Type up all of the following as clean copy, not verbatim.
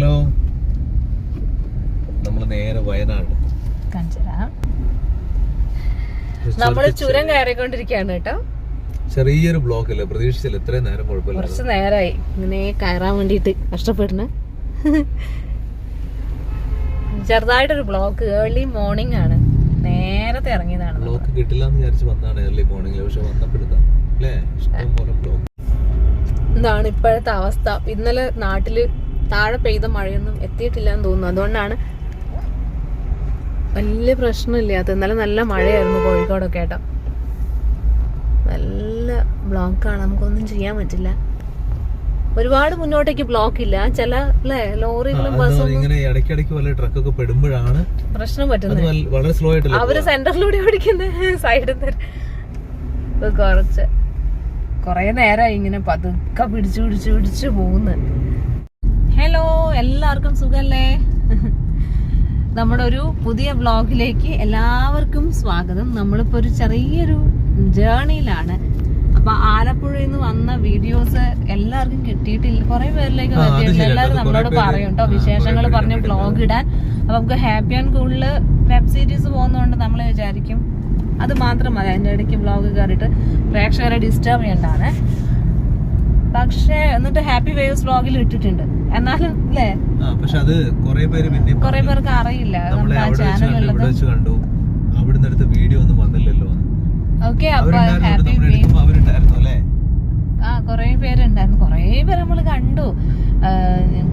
Hello, നമ്മൾ നേരെ വയനാട് നമ്മള് ചുരം കയറിക്കൊണ്ടിരിക്കുകയാണ് കേട്ടോ. ചെറിയൊരു ബ്ലോക്ക് അല്ലേ, പ്രതീക്ഷിച്ചില്ല ഇത്രയും നേരം. കുഴപ്പമില്ല, കുറച്ച് നേരമായി ഇങ്ങനെ കയറാൻ വേണ്ടിട്ട് കഷ്ടപ്പെടുന്നു. ചെറുതായിട്ടൊരു ബ്ലോക്ക്. ഏർലി മോർണിംഗ് ആണ്, നേരത്തെ ഇറങ്ങിയതാണ്. ബ്ലോക്ക് കിട്ടില്ല എന്ന് വിചാരിച്ച് വന്നതാണ് ഏർലി മോർണിംഗിൽ. പക്ഷെ വന്നപ്പെടുത്താം അല്ലേ, ഇഷ്ടംപോലെ ബ്ലോക്ക്. ഇതാണ് ഇപ്പോഴത്തെ അവസ്ഥ. ഇന്നലെ നാട്ടില് താഴെ പെയ്ത മഴയൊന്നും എത്തിയിട്ടില്ല എന്ന് തോന്നുന്നു. അതുകൊണ്ടാണ് വലിയ പ്രശ്നമില്ലാത്ത. ഇന്നലെ നല്ല മഴയായിരുന്നു കോഴിക്കോടൊക്കെ കേട്ടോ. നല്ല ബ്ലോക്കാണ്, നമുക്കൊന്നും ചെയ്യാൻ പറ്റില്ല. ഒരുപാട് മുന്നോട്ടേക്ക് ബ്ലോക്ക് ഇല്ല. ചില ലോറികളും ബസ്സും ഇടയ്ക്കിടയ്ക്ക് വല്ല ട്രക്കൊക്കെ പെടുമ്പോഴാണ് പ്രശ്നം പറ്റുന്നത്. വളരെ സ്ലോ ആയിട്ട് അവര് സെന്ററിലൂടെ ഓടിക്കുന്ന സൈഡിൽ കുറച്ച് കൊറേ നേരമായി ഇങ്ങനെ പതുക്കെ പിടിച്ചു പോകുന്നു. ഹലോ, എല്ലാവർക്കും സുഖല്ലേ? നമ്മുടെ ഒരു പുതിയ വ്ളോഗിലേക്ക് എല്ലാവർക്കും സ്വാഗതം. നമ്മളിപ്പോ ഒരു ചെറിയൊരു ജേർണിയിലാണ്. അപ്പൊ ആലപ്പുഴയിൽ നിന്ന് വന്ന വീഡിയോസ് എല്ലാവർക്കും കിട്ടിയിട്ടില്ല, കുറെ പേരിലേക്ക് എത്തിയിട്ടില്ല. എല്ലാവരും നമ്മളോട് പറയും കേട്ടോ, വിശേഷങ്ങൾ പറഞ്ഞ് വ്ളോഗ് ഇടാൻ. അപ്പൊ നമുക്ക് ഹാപ്പി ആൻഡ് കൂളില് വെബ് സീരീസ് പോകുന്നതുകൊണ്ട് നമ്മൾ വിചാരിക്കും അത് മാത്രം മതി, അതിന്റെ ഇടയ്ക്ക് വ്ളോഗ് കയറിയിട്ട് പ്രേക്ഷകരെ ഡിസ്റ്റർബ് ചെയ്യണ്ടാണ്. പക്ഷെ എന്നിട്ട് ഹാപ്പി വേവ്സ് വ്ളോഗിൽ ഇട്ടിട്ടുണ്ട്. എന്നാലും അല്ലേ, കുറെ പേർക്ക് അറിയില്ല നമ്മുടെ ആ ചാനലുള്ളത്. ഓക്കെ, അപ്പൊ ഹാപ്പി കൊറേ പേരുണ്ടായിരുന്നു. കൊറേ പേര് നമ്മള് കണ്ടു.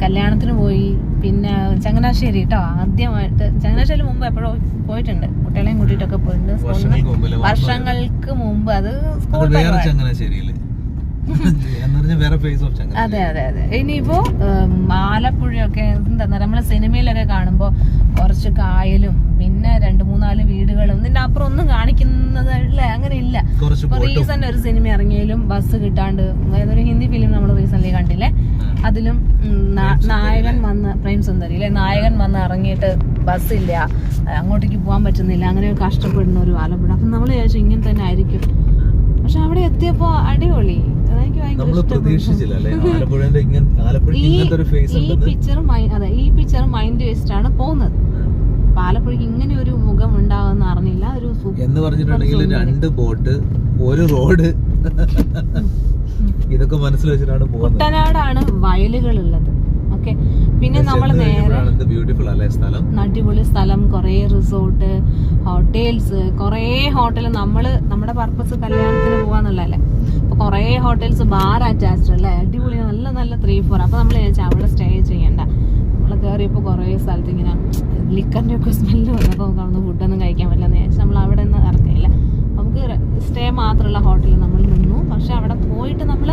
കല്യാണത്തിന് പോയി, പിന്നെ ചങ്ങനാശ്ശേരി കേട്ടോ. ആദ്യമായിട്ട് ചങ്ങനാശ്ശേരി മുമ്പ് എപ്പോഴും പോയിട്ടുണ്ട്, കുട്ടികളെയും കൂട്ടിയിട്ടൊക്കെ പോയിട്ടുണ്ട് വർഷങ്ങൾക്ക് മുമ്പ്. അത് സ്കൂൾ അതെ അതെ അതെ. ഇനിയിപ്പോ ആലപ്പുഴയൊക്കെ എന്താ നമ്മളെ സിനിമയിലൊക്കെ കാണുമ്പോ കുറച്ച് കായലും പിന്നെ 2-3-4 വീടുകളും ഇതിന്റെ അപ്പുറം ഒന്നും കാണിക്കുന്നത് അങ്ങനെ ഇല്ല. ഇപ്പൊ റീസെന്റ് ഒരു സിനിമ ഇറങ്ങിയാലും ബസ് കിട്ടാണ്ട്, ഒരു ഹിന്ദി ഫിലിം നമ്മൾ റീസെന്റ് കണ്ടില്ലേ, അതിലും നായകൻ വന്ന് പ്രേം സുന്ദരി അല്ലെ, നായകൻ വന്ന് ഇറങ്ങിയിട്ട് ബസ്സില്ല, അങ്ങോട്ടേക്ക് പോകാൻ പറ്റുന്നില്ല, അങ്ങനെ കഷ്ടപ്പെടുന്ന ഒരു ആലപ്പുഴ. അപ്പൊ നമ്മൾ വിചാരിച്ചു ഇങ്ങനെ തന്നെ ആയിരിക്കും. പക്ഷെ അവിടെ എത്തിയപ്പോ അടിപൊളി. ഈ പിക്ചർ മൈൻഡ് വെച്ചിട്ടാണ് പോകുന്നത്. അപ്പൊ ആലപ്പുഴക്ക് ഇങ്ങനെ ഒരു മുഖം ഉണ്ടാവുമെന്ന് അറിഞ്ഞില്ല. ഒരു എന്ന് പറഞ്ഞിട്ടുണ്ടെങ്കിൽ 2 ബോട്ട്, 1 റോഡ്, ഇതൊക്കെ മനസ്സിൽ വെച്ചിട്ടാണ് പോകുന്നത്. കുട്ടനാടാണ് വയലുകൾ ഉള്ളത്. ഓക്കെ, പിന്നെ നമ്മൾ നേരെ അടിപൊളി സ്ഥലം, കുറേ റിസോർട്ട്, ഹോട്ടൽസ്, കുറേ ഹോട്ടൽ. നമ്മുടെ പർപ്പസ് കല്യാണത്തിന് പോവാന്നുള്ളതല്ലേ. അപ്പൊ കുറേ ഹോട്ടൽസ്, ബാർ അറ്റാച്ച്ഡ് അല്ലേ, അടിപൊളി, നല്ല നല്ല 3-4. അപ്പൊ നമ്മൾ വിചാരിച്ചാൽ അവിടെ സ്റ്റേ ചെയ്യണ്ട. നമ്മൾ കയറിയപ്പോൾ കുറേ സ്ഥലത്ത് ഇങ്ങനെ ലിക്കറിന്റെ ഒക്കെ സ്മെല്ല് വന്നപ്പോൾ കാണുന്ന ഫുഡൊന്നും കഴിക്കാൻ പറ്റില്ലെന്ന് വിചാരിച്ചാൽ നമ്മൾ അവിടെ നിന്ന് ഇറങ്ങിയില്ല. നമുക്ക് സ്റ്റേ മാത്രമുള്ള ഹോട്ടലിൽ നമ്മൾ നിന്നു. പക്ഷെ അവിടെ പോയിട്ട് നമ്മൾ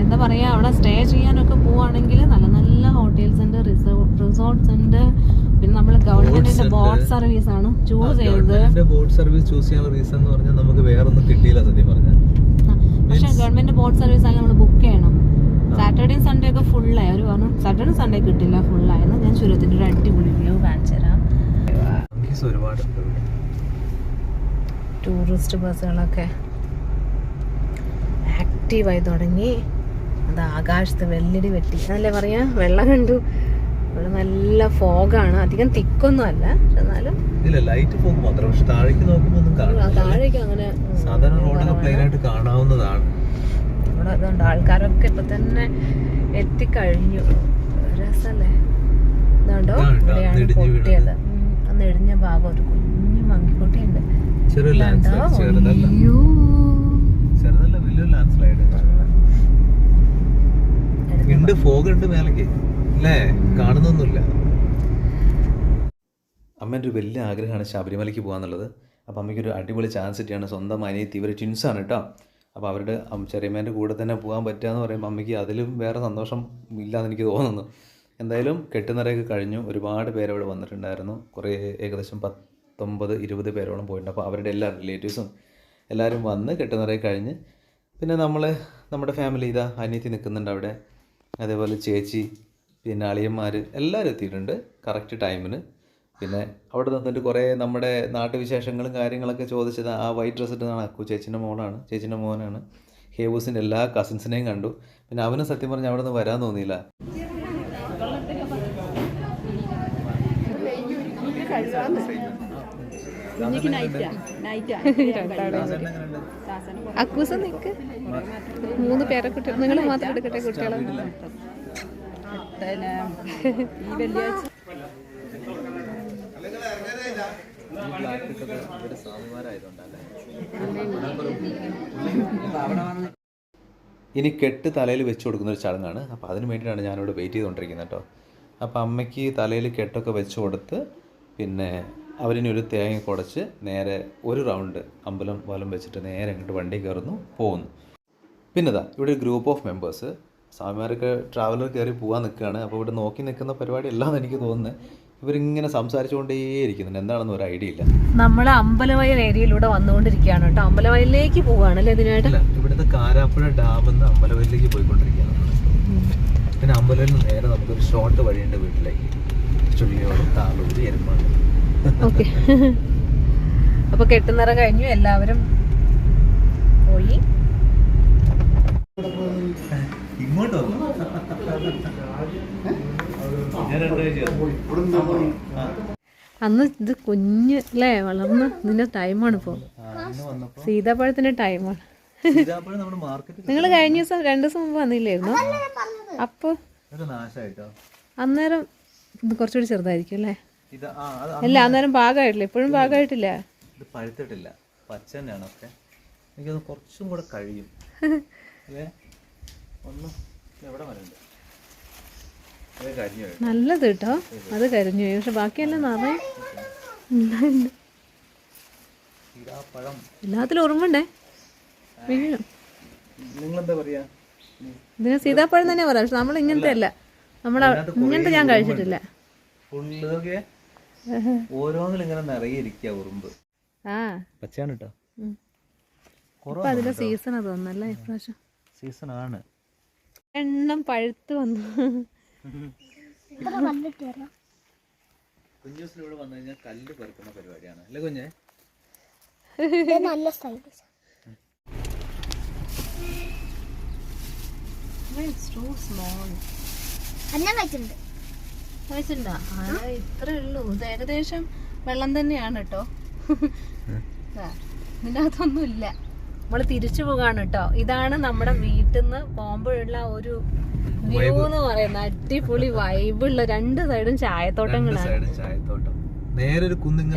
എന്താ പറയാ, അവിടെ സ്റ്റേ ചെയ്യാനൊക്കെ പോവാണെങ്കിൽ നല്ല നല്ല ഹോട്ടൽസ് ഉണ്ട്, റിസോർട്ട്സ് ഉണ്ട്. പിന്നെ നമ്മൾ ഗവൺമെന്റിന്റെ ബോട്ട് സർവീസ് ആണ് ചൂസ് ചെയ്തത്. ബോട്ട് സർവീസ് ചൂസ് ചെയ്യാനുള്ള റീസൺ എന്ന് പറഞ്ഞാൽ നമുക്ക് വേറെ ഒന്നും കിട്ടിയില്ല സത്യം പറഞ്ഞാൽ. പക്ഷെ ഗവൺമെന്റ് ബോട്ട് സർവീസ് ആണ് നമ്മൾ ബുക്ക് ചെയ്യണം. സാറ്റർഡേ സൺഡേ ഒക്കെ ഫുള്ളായി. അവർ പറഞ്ഞു സാറ്റർഡേ സൺഡേ കിട്ടില്ല, ഫുള്ളായെന്ന്. ഞാൻ ചുരത്തിന്റെ ഒരു അടിപൊളി വ്യൂ കാണിച്ചു തരാം. ടൂറിസ്റ്റ് ബസ്സുകളൊക്കെ ആക്റ്റീവായി തുടങ്ങി. അത് ആകാശത്ത് വെള്ളിടി വെട്ടി എന്നല്ലേ പറയാ, വെള്ളം കണ്ടു. ഇവിടെ നല്ല ഫോഗാണ്, അധികം തിക്കൊന്നും അല്ല, എന്നാലും താഴേക്ക് അങ്ങനെ ഇവിടെ അതുകൊണ്ട് ആൾക്കാരൊക്കെ ഇപ്പൊ തന്നെ എത്തിക്കഴിഞ്ഞു. രസല്ലേ, ഇതുണ്ടോ, ഇവിടെയാണ് പൊട്ടിയത്. അന്ന് ഇടിഞ്ഞ ഭാഗം ഒരു കുഞ്ഞു മങ്കിക്കുട്ടിയുണ്ട്. കാണുന്നൊന്നുമില്ല. അമ്മേൻ്റെ ഒരു വലിയ ആഗ്രഹമാണ് ശബരിമലയ്ക്ക് പോകാന്നുള്ളത്. അപ്പം അമ്മയ്ക്കൊരു അടിപൊളി ചാൻസ് കിട്ടിയാണ്. സ്വന്തം അനിയത്തി, ഇവർ ട്വിൻസാണ് കേട്ടോ. അപ്പോൾ അവരുടെ ചെറിയമ്മേൻ്റെ കൂടെ തന്നെ പോകാൻ പറ്റുക എന്ന് പറയുമ്പോൾ അമ്മയ്ക്ക് അതിലും വേറെ സന്തോഷം ഇല്ലയെന്ന് എനിക്ക് തോന്നുന്നു. എന്തായാലും കെട്ടുനിറയൊക്കെ കഴിഞ്ഞു. ഒരുപാട് പേരവിടെ വന്നിട്ടുണ്ടായിരുന്നു. കുറേ ഏകദേശം 19-20 പേരോളം പോയിട്ടുണ്ട്. അപ്പോൾ അവരുടെ എല്ലാ റിലേറ്റീവ്സും എല്ലാവരും വന്ന് കെട്ടുനിറയെ കഴിഞ്ഞ്, പിന്നെ നമ്മുടെ ഫാമിലി ഇതാ അനിയത്തി നിൽക്കുന്നുണ്ട് അവിടെ, അതേപോലെ ചേച്ചി, പിന്നെ അളിയന്മാർ എല്ലാവരും എത്തിയിട്ടുണ്ട് കറക്റ്റ് ടൈമിന്. പിന്നെ അവിടെ നിന്നിട്ട് കുറേ നമ്മുടെ നാട്ടുവിശേഷങ്ങളും കാര്യങ്ങളൊക്കെ ചോദിച്ചത്. ആ വൈറ്റ് ഡ്രസ്സ് ഇട്ടതാണ് അക്കു, ചേച്ചീൻ്റെ മോനാണ്. ഹേവൂസിൻ്റെ എല്ലാ കസിൻസിനെയും കണ്ടു. പിന്നെ അവനും സത്യം പറഞ്ഞാൽ അവിടെ നിന്ന് വരാൻ തോന്നിയില്ല. അക്കൂസ നിക്ക് 3 പേരെ കുട്ടികൾ നിങ്ങൾ മാത്രം എടുക്കട്ടെ കുട്ടികളെ. ഇനി കെട്ട് തലയിൽ വെച്ച് കൊടുക്കുന്ന ഒരു ചടങ്ങാണ്. അപ്പോൾ അതിന് വേണ്ടിയിട്ടാണ് ഞാനിവിടെ വെയിറ്റ് ചെയ്തുകൊണ്ടിരിക്കുന്നത് കേട്ടോ. അപ്പോൾ അമ്മയ്ക്ക് തലയിൽ കെട്ടൊക്കെ വെച്ച് കൊടുത്ത് പിന്നെ അവരിനി ഒരു തേങ്ങ കുടച്ച് നേരെ ഒരു റൗണ്ട് അമ്പലം വലം വെച്ചിട്ട് നേരെ അങ്ങോട്ട് വണ്ടി കയറുന്നു, പോകുന്നു. പിന്നെ ഇതാ ഇവിടെ ഒരു ഗ്രൂപ്പ് ഓഫ് മെമ്പേഴ്സ് സ്വാമിമാരൊക്കെ ട്രാവലർ കയറി പോകാൻ നിൽക്കുകയാണ്. അപ്പോൾ ഇവിടെ നോക്കി നിൽക്കുന്ന പരിപാടി അല്ലാന്ന് എനിക്ക് തോന്നുന്നത്. ഇവരിങ്ങനെ സംസാരിച്ചുകൊണ്ടേയിരിക്കുന്നുണ്ട്, എന്താണെന്ന് ഒരു ഐഡിയ ഇല്ല. നമ്മൾ അമ്പലവയൽ ഏരിയയിലൂടെ വന്നുകൊണ്ടിരിക്കുകയാണ് കേട്ടോ. അമ്പലവയലിലേക്ക് പോവുകയാണല്ലേ ഇതിനായിട്ട്. ഇവിടുത്തെ കാരാപ്പുഴ ഡാമിൽ നിന്ന് അമ്പലവയലിലേക്ക് പോയിക്കൊണ്ടിരിക്കുകയാണ്. പിന്നെ അമ്പലവയലിൽ നിന്ന് നേരെ നമുക്കൊരു ഷോർട്ട് വഴിയുണ്ട് വീട്ടിലേക്ക്, ചുള്ളിയോട് താളൂര് എരുമാട്. ഓക്കെ, അപ്പൊ കെട്ടുനിറ കഴിഞ്ഞു, എല്ലാവരും പോയി. ഇങ്ങോട്ടോ അന്ന് ഇത് കുഞ്ഞ് അല്ലേ വളർന്ന് ഇതിന്റെ ടൈമാണ് ഇപ്പൊ. സീതാപ്പഴത്തിന്റെ ടൈമാണ്. നിങ്ങൾ കഴിഞ്ഞ ദിവസം 2 ദിവസം മുമ്പ് വന്നില്ലായിരുന്നു? അപ്പൊ അന്നേരം ഇത് കുറച്ചുകൂടി ചെറുതായിരിക്കും അല്ലേ? അല്ല, അന്നേരം പാകമായിട്ടില്ല. ഇപ്പോഴും പാകമായിട്ടില്ല. ഇത് പഴുത്തിട്ടില്ല, പച്ച തന്നെയാണ്. ഒക്കെ എനിക്കത് കുറച്ചും കൂടെ കഴിയും. ഒന്നും എവിടെ വരണ്ട് നല്ലത് കേട്ടോ, അത് കരിഞ്ഞു പോയി. പക്ഷെ ബാക്കിയെല്ലാം നിറയെ എല്ലാത്തിലും ഉറുമ്പുണ്ടേ, വീഴും. നിങ്ങളെന്താ പറയാ? ഇതിന് സീതാപ്പഴം തന്നെ പറയാം. പക്ഷെ നമ്മൾ ഇങ്ങനത്തെ അല്ല, ഇങ്ങനത്തെ ഞാൻ കഴിച്ചിട്ടില്ല. ഓരോന്നിലും ഇങ്ങനെ നിറയെ ഇരിക്കുക ഉറുമ്പ്. പച്ചയാണ് കേട്ടോ. അപ്പൊ അതിന്റെ സീസണാ തോന്നല്ലേ ഇപ്രാവശ്യം? സീസൺ ആണ്. എണ്ണം പഴുത്ത് വന്നു. കുഞ്ഞൂസിന് ഇവിടെ വന്നു കഴിഞ്ഞാൽ കല്ല് പെറുക്കുന്ന പരിപാടിയാണ് അല്ലേ കുഞ്ഞെ? നല്ല സ്റ്റൈലിഷ്. ഇത്രേ ഉള്ളൂ. ഇത് ഏകദേശം വെള്ളം തന്നെയാണ് കേട്ടോ. ഇതിനകത്തൊന്നും ഇല്ല. നമ്മള് തിരിച്ചു പോകാണ് കേട്ടോ. ഇതാണ് നമ്മുടെ വീട്ടിൽ നിന്ന് പോകുമ്പോഴുള്ള ഒരു വ്യൂ എന്ന് പറയുന്നത്. അടിപൊളി വൈബുള്ള 2 സൈഡും ചായത്തോട്ടങ്ങളാണ്.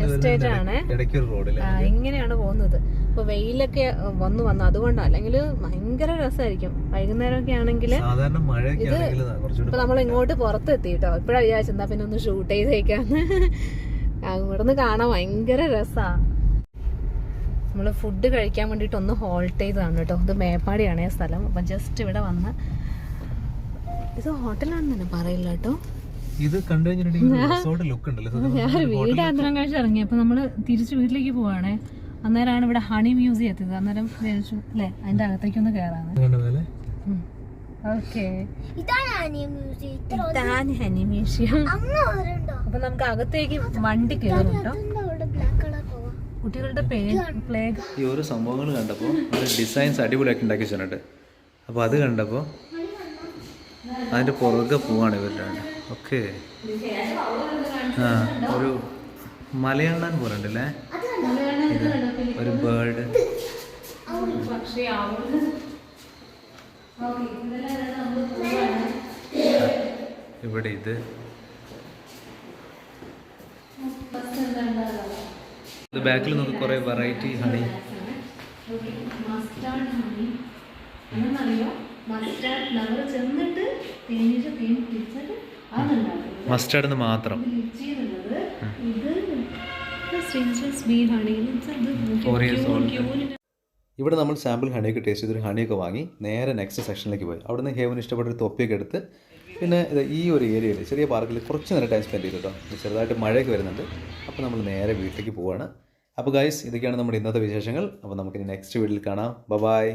എസ്റ്റേറ്റ് ആണ്. ഇങ്ങനെയാണ് പോകുന്നത്. അപ്പൊ വെയിലൊക്കെ വന്നു അതുകൊണ്ടാണ്. അല്ലെങ്കിൽ ഭയങ്കര രസമായിരിക്കും വൈകുന്നേരമൊക്കെ ആണെങ്കിൽ. ഇത് ഇപ്പൊ നമ്മൾ ഇങ്ങോട്ട് പുറത്തെത്തി കേട്ടോ. ഇപ്പഴാ വിചാരിച്ചെന്താ പിന്നെ ഒന്ന് ഷൂട്ട് ചെയ്തേക്കാന്ന്. ഇവിടുന്ന് കാണാൻ ഭയങ്കര രസമാണ്. നമ്മൾ ഫുഡ് കഴിക്കാൻ വേണ്ടിയിട്ട് ഒന്ന് ഹോൾട്ട് ചെയ്തതാണ് കേട്ടോ. ഇത് മേപ്പാടിയാണ് ഈ സ്ഥലം. അപ്പം ജസ്റ്റ് ഇവിടെ വന്ന്, ഇത് ഹോട്ടലാണെന്ന് തന്നെ പറയില്ല കേട്ടോ. ഇത് കണ്ടു ഞാൻ വീട് അന്തരം കഴിച്ച് ഇറങ്ങി. അപ്പൊ നമ്മള് തിരിച്ച് വീട്ടിലേക്ക് പോവാണേ. അന്നേരമാണ് ഇവിടെ ഹണി മ്യൂസിയം എത്തിയത്. അന്നേരം വിചാരിച്ചു അല്ലേ അതിന്റെ അകത്തേക്കൊന്ന് കയറാണ്. ഓക്കെ, ഇതാണ് ഹണി മ്യൂസിയം. അപ്പൊ നമുക്ക് അകത്തേക്ക് വണ്ടി കയറും കേട്ടോ. കുട്ടികളുടെ ഈ ഓരോ സംഭവങ്ങൾ കണ്ടപ്പോൾ ഡിസൈൻസ് അടിപൊളിയാക്കി ഉണ്ടാക്കി വെച്ചിട്ടുണ്ട്. അപ്പോൾ അത് കണ്ടപ്പോൾ അതിൻ്റെ പുറകെ പോവാണ് ഇവരുടെ. ഓക്കെ, ഒരു മലയാളം പോലെ ഉണ്ടല്ലേ, ഒരു ബേർഡ്. ഇവിടെ ഇത് ബാക്കിൽ നമുക്ക് കുറെ വെറൈറ്റി ഹണി. മസ്റ്റാർഡ് മാത്രം. ഇവിടെ നമ്മൾ സാമ്പിൾ ഹണിയൊക്കെ ടേസ്റ്റ് ചെയ്തൊരു ഹണിയൊക്കെ വാങ്ങി നേരെ നെക്സ്റ്റ് സെക്ഷനിലേക്ക് പോയി. അവിടെ നിന്ന് ഹേവന് ഇഷ്ടപ്പെട്ടൊരു തൊപ്പിയൊക്കെ എടുത്ത് പിന്നെ ഈ ഒരു ഏരിയയിൽ ചെറിയ പാർക്കിൽ കുറച്ച് നേരം ടൈം സ്പെൻഡ് ചെയ്തു കേട്ടോ. ചെറുതായിട്ട് മഴയൊക്കെ വരുന്നുണ്ട്. അപ്പോൾ നമ്മൾ നേരെ വീട്ടിലേക്ക് പോവാണ്. അപ്പോൾ ഗൈസ്, ഇതൊക്കെയാണ് നമ്മുടെ ഇന്നത്തെ വിശേഷങ്ങൾ. അപ്പോൾ നമുക്കിനി നെക്സ്റ്റ് വീഡിയോയിൽ കാണാം. ബൈ.